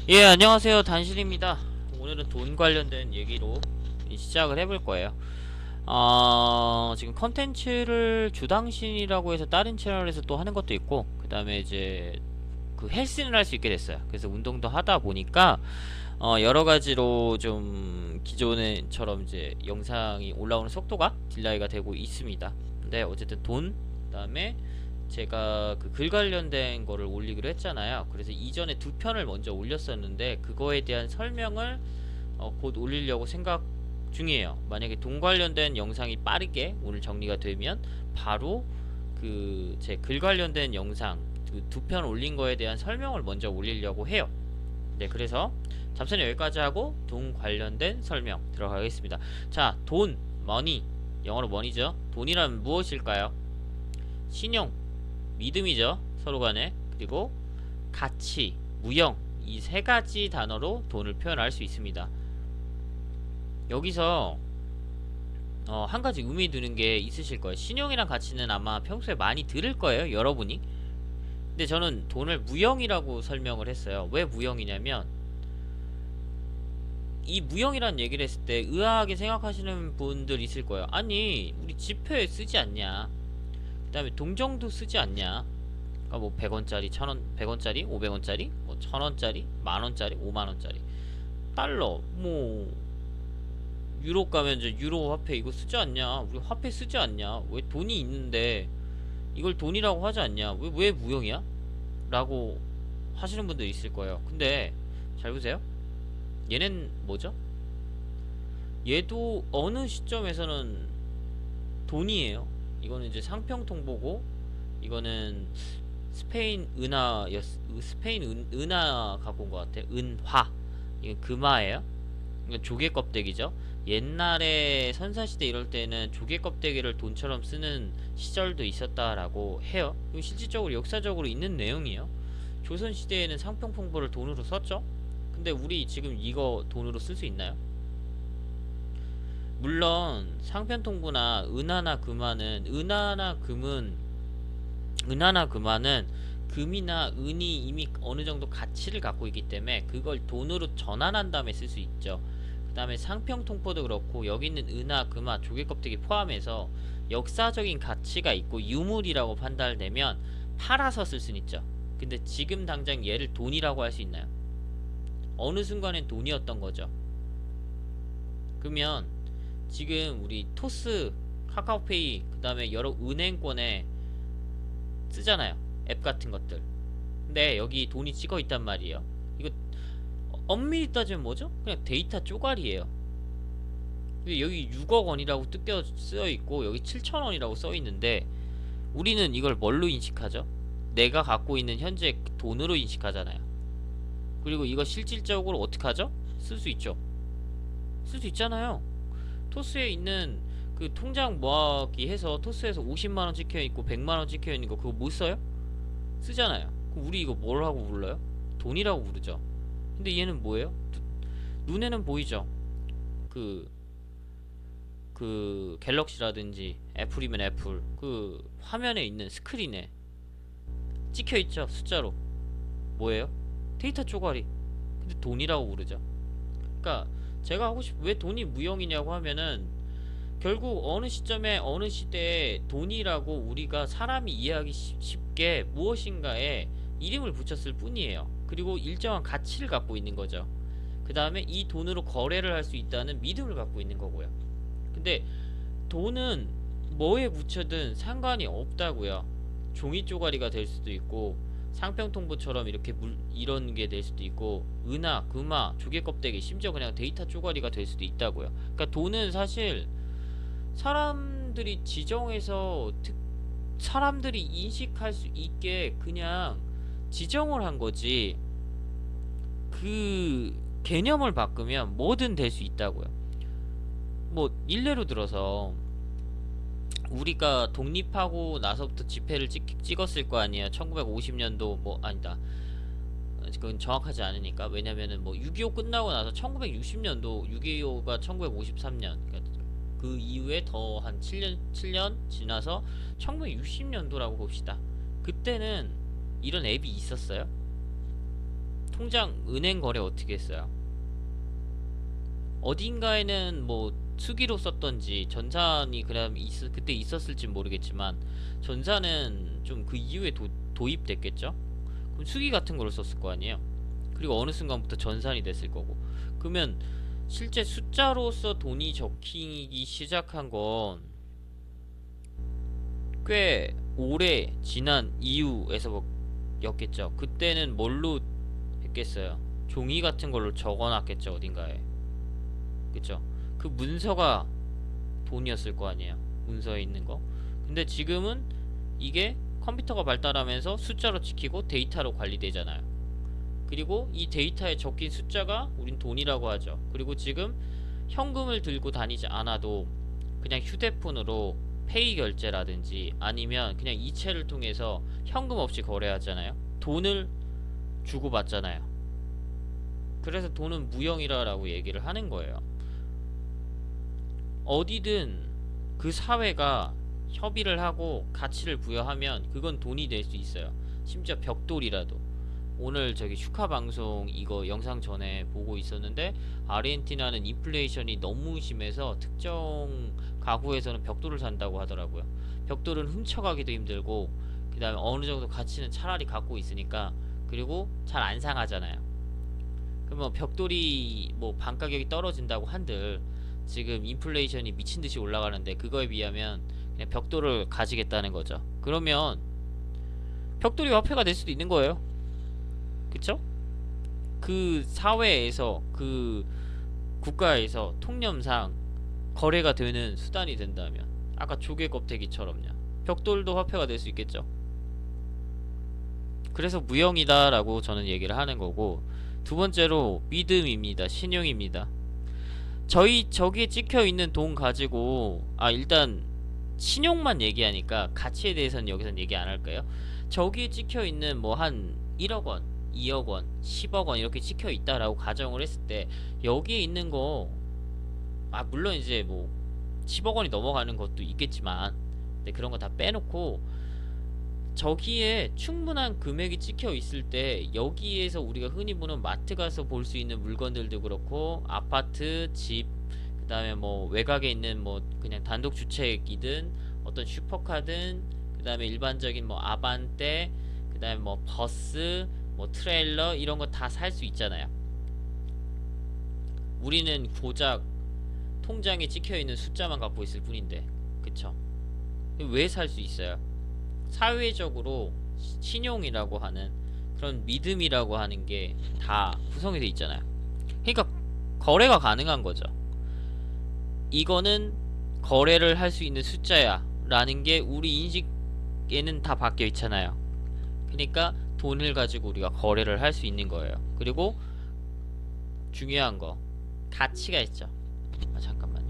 예, 안녕하세요. 단실입니다. 오늘은 돈 관련된 얘기로 시작을 해볼 거예요. 지금 컨텐츠를 주당신이라고 해서 다른 채널에서 또 하는 것도 있고, 그 다음에 이제 그 헬스를 할 수 있게 됐어요. 그래서 운동도 하다 보니까, 여러 가지로 좀 기존에처럼 이제 영상이 올라오는 속도가 딜라이가 되고 있습니다. 근데 어쨌든 돈, 그 다음에 제가 그 글 관련된 거를 올리기로 했잖아요. 그래서 이전에 두 편을 먼저 올렸었는데 그거에 대한 설명을 곧 올리려고 생각 중이에요. 만약에 돈 관련된 영상이 빠르게 오늘 정리가 되면 바로 그 제 글 관련된 영상 그 두 편 올린 거에 대한 설명을 먼저 올리려고 해요. 네, 그래서 잠시는 여기까지 하고 돈 관련된 설명 들어가겠습니다. 자, 돈, 머니, 영어로 머니죠. 돈이란 무엇일까요? 신용, 믿음이죠. 서로 간에. 그리고 가치, 무형, 이 세 가지 단어로 돈을 표현할 수 있습니다. 여기서 한 가지 의미 드는 게 있으실 거예요. 신용이란 가치는 아마 평소에 많이 들을 거예요, 여러분이. 근데 저는 돈을 무형이라고 설명을 했어요. 왜 무형이냐면 이 무형이란 얘기를 했을 때 의아하게 생각하시는 분들 있을 거예요. 아니, 우리 지폐에 쓰지 않냐? 그 다음에 동정도 쓰지 않냐? 그러니까 뭐 100원짜리, 1000원, 100원짜리, 500원짜리, 뭐 1000원짜리, 만원짜리, 5만원짜리, 달러, 뭐 유로 가면 이제 유로 화폐 이거 쓰지 않냐? 우리 화폐 쓰지 않냐? 왜 돈이 있는데 이걸 돈이라고 하지 않냐? 왜 무형이야? 라고 하시는 분들 있을 거예요. 근데 잘 보세요. 얘는 뭐죠? 얘도 어느 시점에서는 돈이에요. 이거는 이제 상평통보고 이거는 스페인 은하가 본 것 같아. 은화. 이건 금화예요. 이건 조개 껍데기죠. 옛날에 선사시대 이럴 때는 조개 껍데기를 돈처럼 쓰는 시절도 있었다라고 해요. 이거 실질적으로 역사적으로 있는 내용이에요. 조선시대에는 상평통보를 돈으로 썼죠. 근데 우리 지금 이거 돈으로 쓸 수 있나요? 물론 상편통보나 은하나 금은 금이나 은이 이미 어느 정도 가치를 갖고 있기 때문에 그걸 돈으로 전환한 다음에 쓸 수 있죠. 그 다음에 상평통포도 그렇고 여기 있는 은하, 금화, 조개껍데기 포함해서 역사적인 가치가 있고 유물이라고 판단되면 팔아서 쓸 수는 있죠. 근데 지금 당장 얘를 돈이라고 할 수 있나요? 어느 순간엔 돈이었던 거죠. 그러면 지금 우리 토스, 카카오페이, 그 다음에 여러 은행권에 쓰잖아요. 앱 같은 것들. 근데 여기 돈이 찍어 있단 말이에요. 이거 엄밀히 따지면 뭐죠? 그냥 데이터 쪼가리예요. 여기 6억 원이라고 뜯겨 쓰여 있고 여기 7천 원이라고 써 있는데 우리는 이걸 뭘로 인식하죠? 내가 갖고 있는 현재 돈으로 인식하잖아요. 그리고 이거 실질적으로 어떻게 하죠? 쓸 수 있죠. 쓸 수 있잖아요. 토스에 있는 그 통장 모아기 해서 토스에서 50만 원 찍혀 있고 100만 원 찍혀 있는 거 그거 못 써요? 쓰잖아요. 그럼 우리 이거 뭘 하고 불러요? 돈이라고 부르죠. 근데 얘는 뭐예요? 눈에는 보이죠. 그, 그 갤럭시라든지 애플이면 애플 그 화면에 있는 스크린에 찍혀 있죠. 숫자로. 뭐예요? 데이터 쪼가리. 근데 돈이라고 부르죠. 그러니까 제가 하고 싶 왜 돈이 무형이냐고 하면은 결국 어느 시점에 어느 시대에 돈이라고 우리가 사람이 이해하기 쉽게 무엇인가에 이름을 붙였을 뿐이에요. 그리고 일정한 가치를 갖고 있는 거죠. 그 다음에 이 돈으로 거래를 할 수 있다는 믿음을 갖고 있는 거고요. 근데 돈은 뭐에 붙여든 상관이 없다고요. 종이 쪼가리가 될 수도 있고 상평통보처럼 이렇게 이런 게 될 수도 있고 은하, 금화, 조개 껍데기 심지어 그냥 데이터 쪼가리가 될 수도 있다고요. 그러니까 돈은 사실 사람들이 지정해서 사람들이 인식할 수 있게 그냥 지정을 한 거지 그 개념을 바꾸면 뭐든 될 수 있다고요. 뭐 일례로 들어서 우리가 독립하고 나서부터 지폐를 찍었을 거 아니에요. 1950년도 뭐 아니다. 그건 정확하지 않으니까. 왜냐면은 뭐 6.25 끝나고 나서 1960년도 6.25가 1953년 그러니까 그 이후에 더 한 7년 지나서 1960년도라고 봅시다. 그때는 이런 앱이 있었어요. 통장 은행 거래 어떻게 했어요? 어딘가에는 뭐 수기로 썼던지 전산이 그럼 그때 있었을지 모르겠지만 전산은 좀 그 이후에 도입됐겠죠? 그럼 수기 같은 걸로 썼을 거 아니에요? 그리고 어느 순간부터 전산이 됐을 거고. 그러면 실제 숫자로서 돈이 적히기 시작한 건 꽤 오래 지난 이후에서였겠죠. 그때는 뭘로 했겠어요? 종이 같은 걸로 적어놨겠죠, 어딘가에. 그쵸? 그 문서가 돈이었을 거 아니에요. 문서에 있는 거. 근데 지금은 이게 컴퓨터가 발달하면서 숫자로 찍히고 데이터로 관리되잖아요. 그리고 이 데이터에 적힌 숫자가 우린 돈이라고 하죠. 그리고 지금 현금을 들고 다니지 않아도 그냥 휴대폰으로 페이 결제라든지 아니면 그냥 이체를 통해서 현금 없이 거래하잖아요. 돈을 주고받잖아요. 그래서 돈은 무형이라고 얘기를 하는 거예요. 어디든 그 사회가 협의를 하고 가치를 부여하면 그건 돈이 될 수 있어요. 심지어 벽돌이라도. 오늘 저기 슈카 방송 이거 영상 전에 보고 있었는데 아르헨티나는 인플레이션이 너무 심해서 특정 가구에서는 벽돌을 산다고 하더라고요. 벽돌은 훔쳐가기도 힘들고 그 다음에 어느 정도 가치는 차라리 갖고 있으니까 그리고 잘 안 상하잖아요. 그러면 벽돌이 뭐 반가격이 떨어진다고 한들 지금 인플레이션이 미친듯이 올라가는데 그거에 비하면 그냥 벽돌을 가지겠다는 거죠. 그러면 벽돌이 화폐가 될 수도 있는 거예요. 그쵸? 그 사회에서 그 국가에서 통념상 거래가 되는 수단이 된다면 아까 조개 껍데기처럼요. 벽돌도 화폐가 될 수 있겠죠. 그래서 무형이다 라고 저는 얘기를 하는 거고, 두 번째로 믿음입니다. 신용입니다. 저기에 찍혀있는 돈 가지고 일단 신용만 얘기하니까 가치에 대해서는 여기선 얘기 안 할까요? 저기에 찍혀있는 뭐 한 1억원 2억원 10억원 이렇게 찍혀있다라고 가정을 했을 때 여기에 있는 거 물론 이제 뭐 10억원이 넘어가는 것도 있겠지만 근데 그런 거 다 빼놓고 저기에 충분한 금액이 찍혀 있을 때 여기에서 우리가 흔히 보는 마트 가서 볼 수 있는 물건들도 그렇고 아파트, 집, 그 다음에 뭐 외곽에 있는 뭐 그냥 단독 주택이든 어떤 슈퍼카든 그 다음에 일반적인 뭐 아반떼, 그 다음에 뭐 버스, 뭐 트레일러 이런 거 다 살 수 있잖아요. 우리는 고작 통장에 찍혀 있는 숫자만 갖고 있을 뿐인데, 그쵸? 왜 살 수 있어요? 사회적으로 신용이라고 하는 그런 믿음이라고 하는 게 다 구성이 돼 있잖아요. 그러니까 거래가 가능한 거죠. 이거는 거래를 할 수 있는 숫자야 라는 게 우리 인식에는 다 박혀 있잖아요. 그러니까 돈을 가지고 우리가 거래를 할 수 있는 거예요. 그리고 중요한 거 가치가 있죠. 잠깐만요.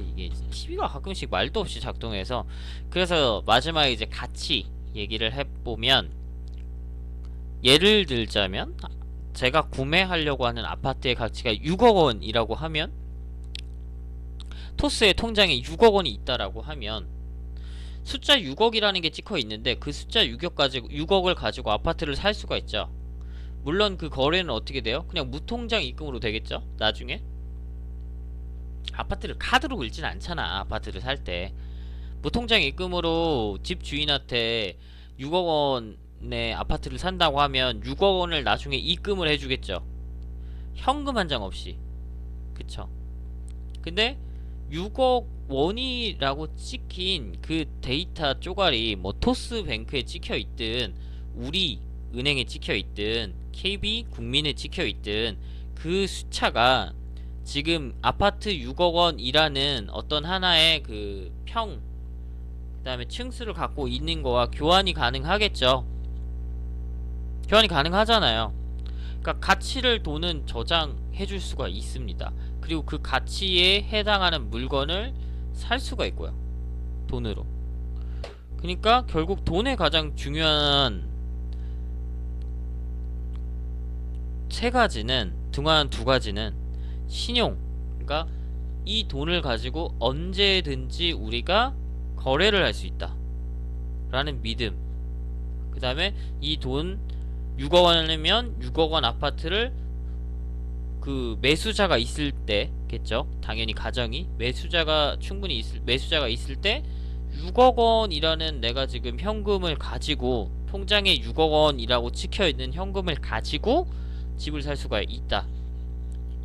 이게 TV가 가끔씩 말도 없이 작동해서. 그래서 마지막에 이제 가치 얘기를 해보면, 예를 들자면 제가 구매하려고 하는 아파트의 가치가 6억원이라고 하면, 토스의 통장에 6억원이 있다라고 하면 숫자 6억이라는 게 찍혀 있는데 그 숫자 6억을 가지고 아파트를 살 수가 있죠. 물론 그 거래는 어떻게 돼요? 그냥 무통장 입금으로 되겠죠, 나중에. 아파트를 카드로 긁진 않잖아. 아파트를 살 때 무통장 입금으로 집 주인한테 6억원의 아파트를 산다고 하면 6억원을 나중에 입금을 해주겠죠, 현금 한 장 없이. 그쵸? 근데 6억원이라고 찍힌 그 데이터 쪼가리, 뭐 토스뱅크에 찍혀있든 우리 은행에 찍혀있든 KB 국민에 찍혀있든 그 숫자가 지금 아파트 6억원이라는 어떤 하나의 그 그 다음에 층수를 갖고 있는 거와 교환이 가능하겠죠. 교환이 가능하잖아요. 그러니까 가치를 돈은 저장해 줄 수가 있습니다. 그리고 그 가치에 해당하는 물건을 살 수가 있고요, 돈으로. 그러니까 결국 돈의 가장 중요한 두 가지는 신용. 그러니까 이 돈을 가지고 언제든지 우리가 거래를 할 수 있다. 라는 믿음, 그 다음에 이 돈 6억 원이면 6억 원 아파트를 그 매수자가 있을 때겠죠. 당연히 가정이 매수자가 충분히 매수자가 있을 때 6억 원이라는 내가 지금 현금을 가지고 통장에 6억 원이라고 찍혀 있는 현금을 가지고 집을 살 수가 있다.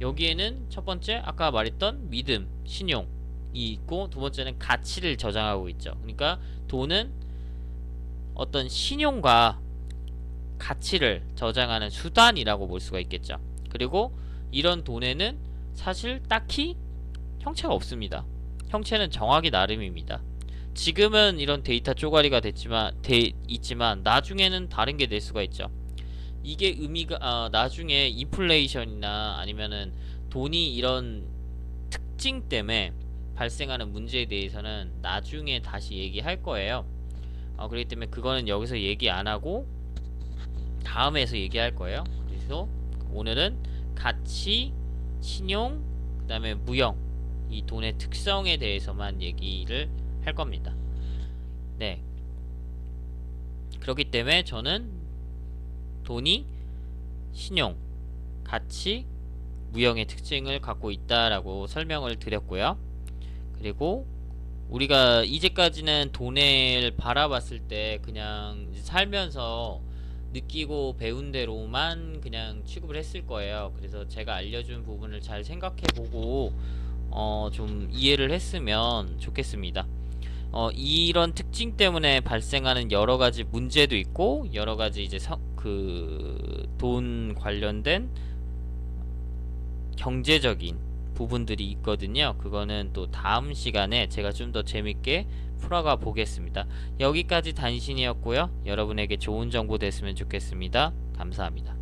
여기에는 첫 번째 아까 말했던 믿음, 신용이 있고, 두 번째는 가치를 저장하고 있죠. 그러니까 돈은 어떤 신용과 가치를 저장하는 수단이라고 볼 수가 있겠죠. 그리고 이런 돈에는 사실 딱히 형체가 없습니다. 형체는 정하기 나름입니다. 지금은 이런 데이터 쪼가리가 있지만 나중에는 다른 게 될 수가 있죠. 이게 의미가 나중에 인플레이션이나 아니면은 돈이 이런 특징 때문에 발생하는 문제에 대해서는 나중에 다시 얘기할 거예요. 그렇기 때문에 그거는 여기서 얘기 안 하고 다음에서 얘기할 거예요. 그래서 오늘은 가치, 신용, 그 다음에 무형, 이 돈의 특성에 대해서만 얘기를 할 겁니다. 네. 그렇기 때문에 저는 돈이 신용, 가치, 무형의 특징을 갖고 있다라고 설명을 드렸고요. 그리고 우리가 이제까지는 돈을 바라봤을 때 그냥 살면서 느끼고 배운 대로만 그냥 취급을 했을 거예요. 그래서 제가 알려준 부분을 잘 생각해보고 좀 이해를 했으면 좋겠습니다. 이런 특징 때문에 발생하는 여러 가지 문제도 있고, 여러 가지 이제 돈 관련된 경제적인 부분들이 있거든요. 그거는 또 다음 시간에 제가 좀 더 재밌게 풀어가 보겠습니다. 여기까지 단신이었고요. 여러분에게 좋은 정보 됐으면 좋겠습니다. 감사합니다.